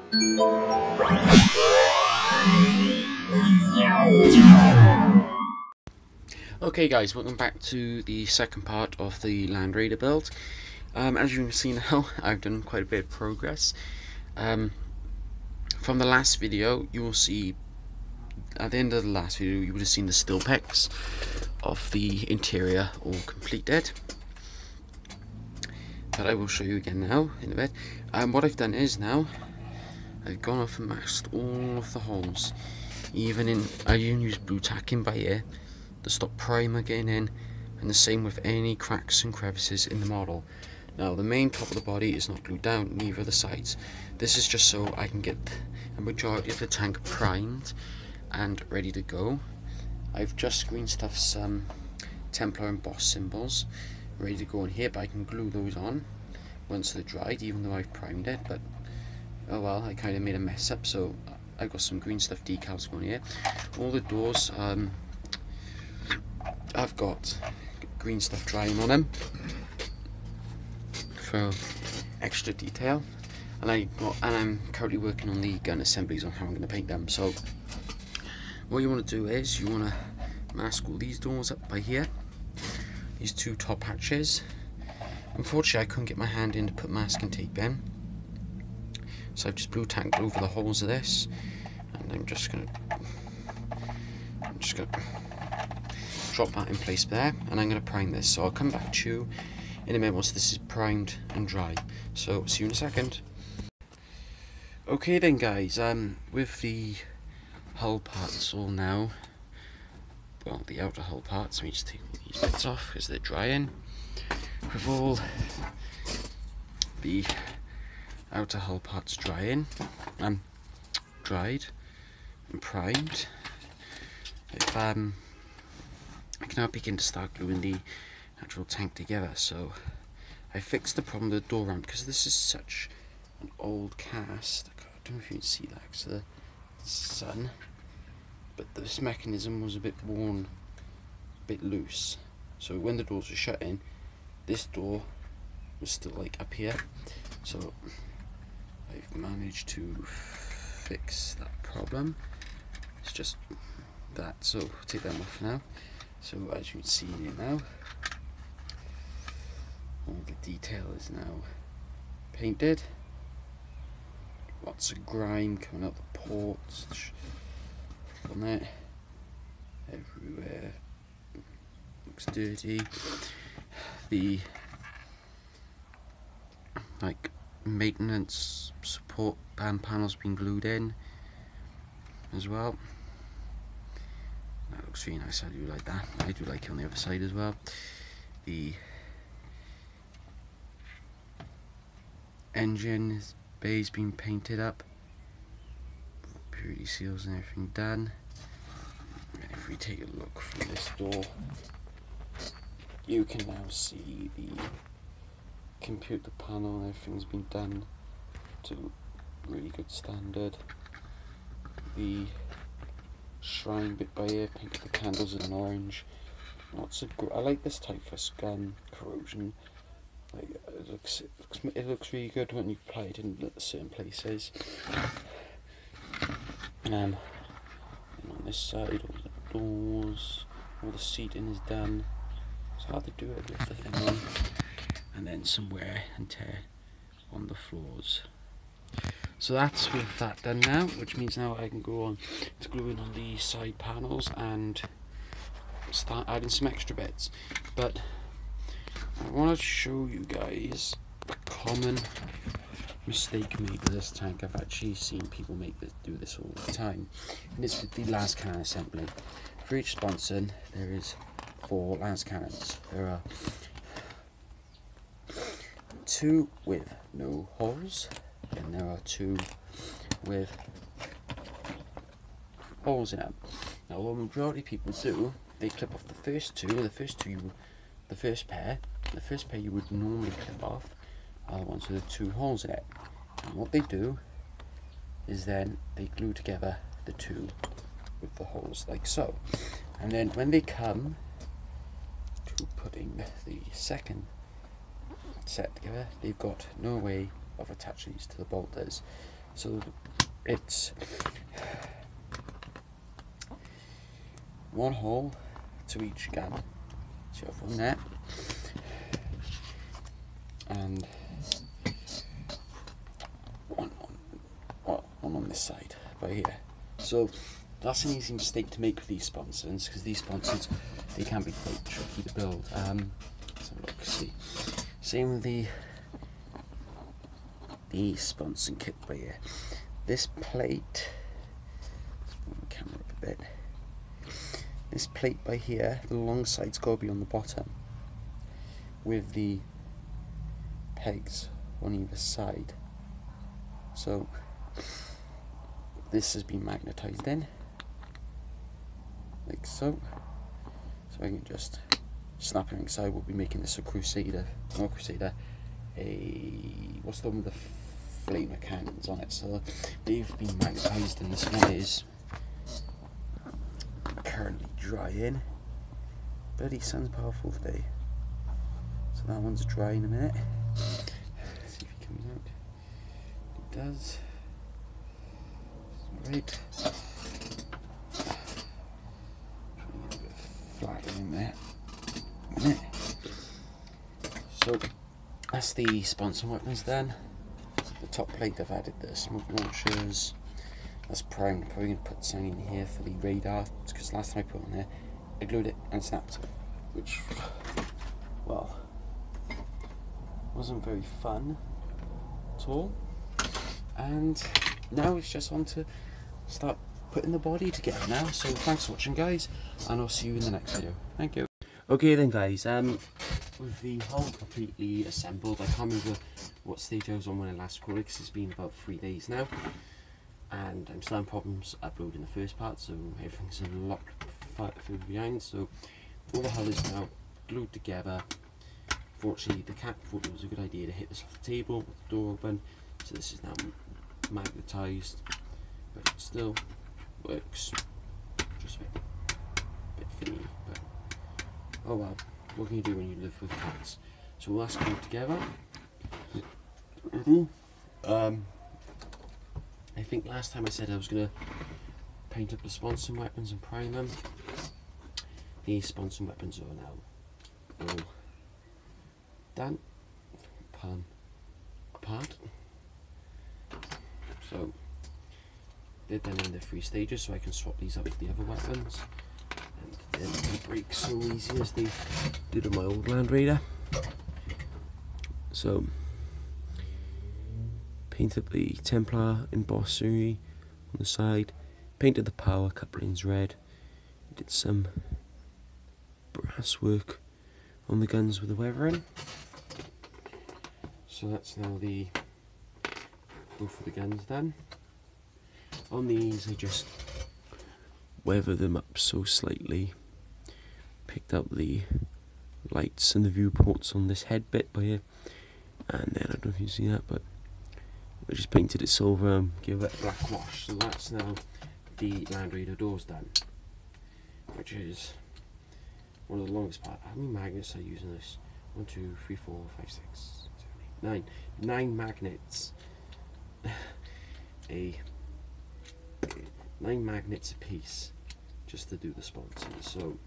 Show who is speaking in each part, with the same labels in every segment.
Speaker 1: Okay guys, welcome back to the second part of the Land Raider build. As you can see now, I've done quite a bit of progress. From the last video, you will see, at the end of the last video, you would have seen the still pics of the interior all completed. But I will show you again now, in a bit. What I've done is now, I've gone off and masked all of the holes. I even used blue tacking by ear to stop primer getting in, and the same with any cracks and crevices in the model. Now the main top of the body is not glued down, neither the sides. This is just so I can get a majority of the tank primed and ready to go. I've just green stuffed some Templar and Boss symbols ready to go in here, but I can glue those on once they're dried, even though I've primed it. But oh well, I kind of made a mess up, so I've got some green stuff decals going here. All the doors, I've got green stuff drying on them for extra detail, and I'm currently working on the gun assemblies on how I'm going to paint them. So what you want to do is you want to mask all these doors up by here, these two top hatches. Unfortunately, I couldn't get my hand in to put masking tape in, so I've just blue tacked over the holes of this, and I'm just gonna drop that in place there, and I'm gonna prime this. So I'll come back to you in a minute once this is primed and dry. So see you in a second. Okay then guys, with the hull parts all now, well, the outer hull parts, let me just take these bits off because they're drying. With all the outer hull parts dried and primed, I can now begin to start gluing the actual tank together. So I fixed the problem with the door ramp, because this is such an old cast. I don't know if you can see that because of the sun, but this mechanism was a bit worn, a bit loose. So when the doors were shutting, this door was still like up here. So I've managed to fix that problem. It's just that, so I'll take them off now. So as you can see here now, all the detail is now painted. Lots of grime coming out the ports on it, everywhere. Looks dirty. The maintenance support band panel's been glued in as well. That looks really nice. I do like that. I do like it on the other side as well. The engine bay's been painted up, purity seals and everything done. And if we take a look from this door, you can now see the computer panel and everything's been done to really good standard. The shrine bit by here, painted the candles in orange. Lots of I like this type for gun corrosion. Like it looks really good when you apply it in certain places. And on this side, all the doors, all the seating is done. It's hard to do it with the thing on. And then some wear and tear on the floors. So that's with that done now, which means now I can go on to gluing on the side panels and start adding some extra bits. But I want to show you guys a common mistake made with this tank. I've actually seen people do this all the time, and it's with the las cannon assembly. For each sponson there is 4 las cannons. There are 2 with no holes, and there are 2 with holes in them. Now what the majority of people do, they clip off the first pair you would normally clip off are the ones with the 2 holes in it. And what they do is then they glue together the 2 with the holes like so. And then when they come to putting the second set together, they've got no way of attaching these to the bolters. So it's one hole to each gab. So you have one there, and one on this side by here. So that's an easy mistake to make with these sponsons, because these sponsons, they can be quite tricky to build. Let's have a look, see. Same with the sponson kit by here. This plate, let's move the camera up a bit. This plate by here, the long side's got to be on the bottom, with the pegs on either side. So this has been magnetised in, like so. So I can just snap it inside. We'll be making this a Crusader, not Crusader, what's the one with the flamer cannons on it. So they've been magnetised, and this one is currently drying. Bloody sun's powerful today. So that one's dry in a minute. Let's see if it comes out. It does. Right. Trying to get a bit flatter in there. So that's the sponson weapons done. The top plate, I've added the smoke launchers. That's primed. I'm probably going to put something in here for the radar, because last time I put it on there, I glued it and snapped, which, well, wasn't very fun at all. And now it's just on to start putting the body together now. So thanks for watching, guys, and I'll see you in the next video. Thank you. Okay then, guys, with the hull completely assembled, I can't remember what stage I was on when I last recorded, because it's been about 3 days now, and I'm still having problems uploading the first part, so everything's a lot further behind. So all the hull is now glued together. Fortunately, the cat thought it was a good idea to hit this off the table with the door open, so this is now magnetised, but it still works. Just a bit thingy, but oh well, what can you do when you live with cats? So we'll ask them together. I think last time I said I was going to paint up the sponson weapons and prime them. These sponson weapons are now all done, palm apart. So they're done in the 3 stages, so I can swap these up with the other weapons, and then they break so easy as they did on my old Land Raider. So painted the Templar embossary on the side, painted the power couplings red, did some brass work on the guns with the weathering. So that's now the both of the guns done. On these I just weathered them up so slightly, picked up the lights and the viewports on this head bit by here, and then I don't know if you see that, but I just painted it silver, gave it a black wash. So that's now the Land Raider doors done, which is one of the longest parts. How many magnets are using this? 1, 2, 3, 4, 5, 6, 7, 8, 9. 9 magnets. 9 magnets a piece just to do the sponsons. So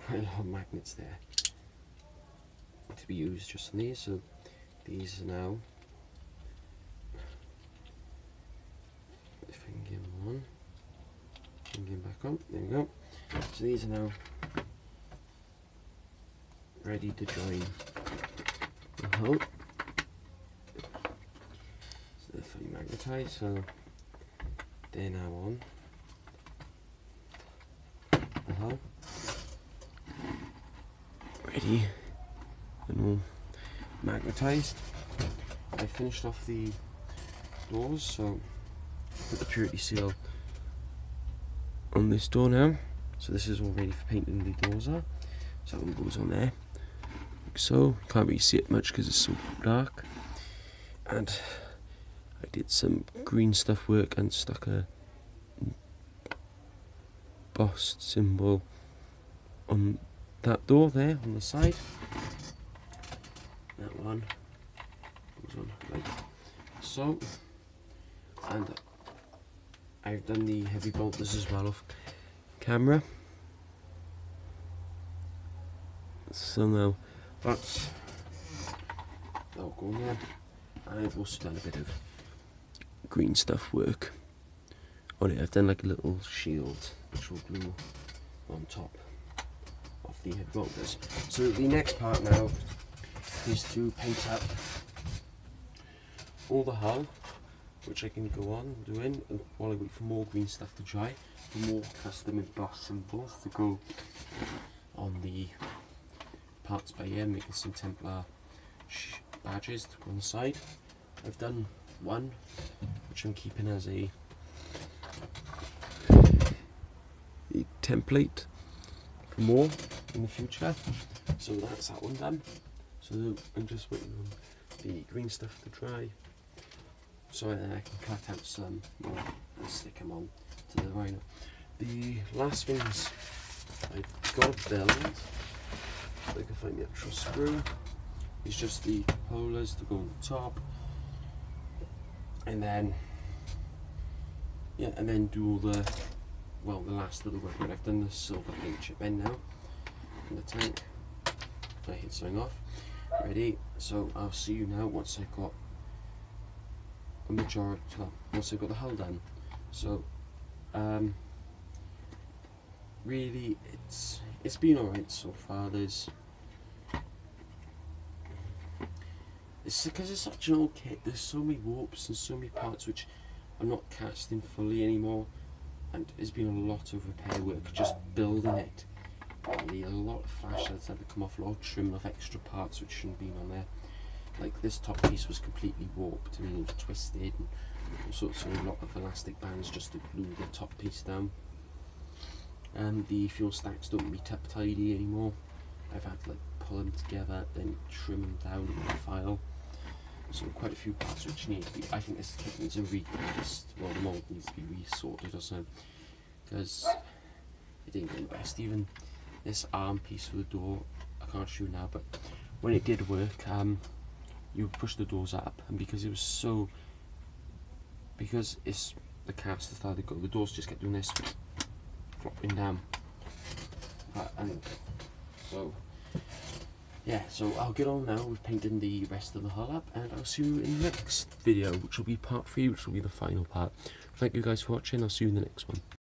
Speaker 1: quite a lot of magnets there to be used just on these. So these are now, if I can get them on, and get them back on, there we go. So these are now ready to join the hull. So they're fully magnetised, so they're now on the hull, ready and all magnetised. I finished off the doors, so put the purity seal on this door now. So this is all ready for painting. The doors are, so that one goes on there like so. Can't really see it much because it's so dark. And I did some green stuff work and stuck a embossed symbol on that door there on the side. That one goes on like so. and I've done the heavy bolters as well off camera. So now that's all going there, and I've also done a bit of green stuff work on it. I've done like a little shield which will glue on top of the head bolters. So the next part now is to paint up all the hull, which I can go on doing while I wait for more green stuff to dry, for more custom embossed symbols to go on the parts by ear, making some Templar badges to go on the side. I've done one which I'm keeping as a template for more in the future, so that's that one done. So I'm just waiting on the green stuff to dry, so then I can cut out some more and stick them on to the rhino. The last things I've got to build, if I can find the actual screw, is just the polars to go on the top, and then and then do all the last of the work. I've done the silver paint chip end now in the tank. I hit something off. Ready? So I'll see you now once I've got a majority. Well, once I've got the hull done. So really, it's been alright so far. It's because it's such an old kit. There's so many warps and so many parts which are not casting fully anymore, and there's been a lot of repair work just building it. Really, a lot of flash that's had to come off, a lot of trimming off extra parts which shouldn't have been on there. Like this top piece was completely warped, I mean it was twisted, and all sorts of a lot of elastic bands just to glue the top piece down. The fuel stacks don't meet up tidy anymore. I've had to like pull them together, then trim them down with a file. So quite a few parts which need to be, I think this kit needs a well, the mould needs to be resorted or something, because it didn't go the best. Even this arm piece for the door, I can't show now, but when it did work, you push the doors up, and because it's the cast started to go, the doors just kept doing this, flopping down. And so yeah, so I'll get on now with painting the rest of the hull up, and I'll see you in the next video, which will be part 3, which will be the final part. Thank you guys for watching. I'll see you in the next one.